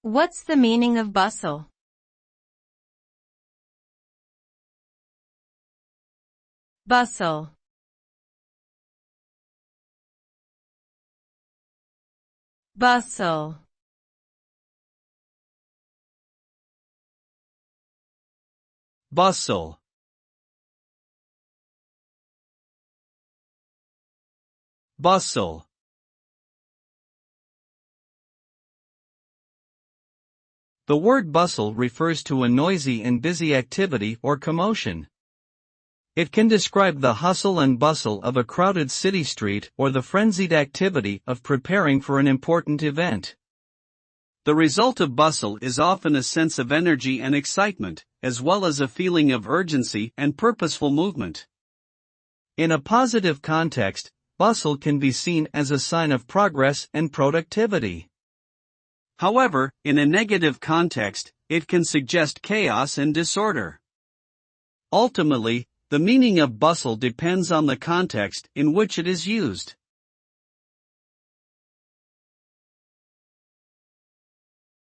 What's the meaning of bustle? Bustle. Bustle. Bustle. Bustle. The word bustle refers to a noisy and busy activity or commotion. It can describe the hustle and bustle of a crowded city street or the frenzied activity of preparing for an important event. The result of bustle is often a sense of energy and excitement, as well as a feeling of urgency and purposeful movement. In a positive context, bustle can be seen as a sign of progress and productivity. However, in a negative context, it can suggest chaos and disorder. Ultimately, the meaning of bustle depends on the context in which it is used.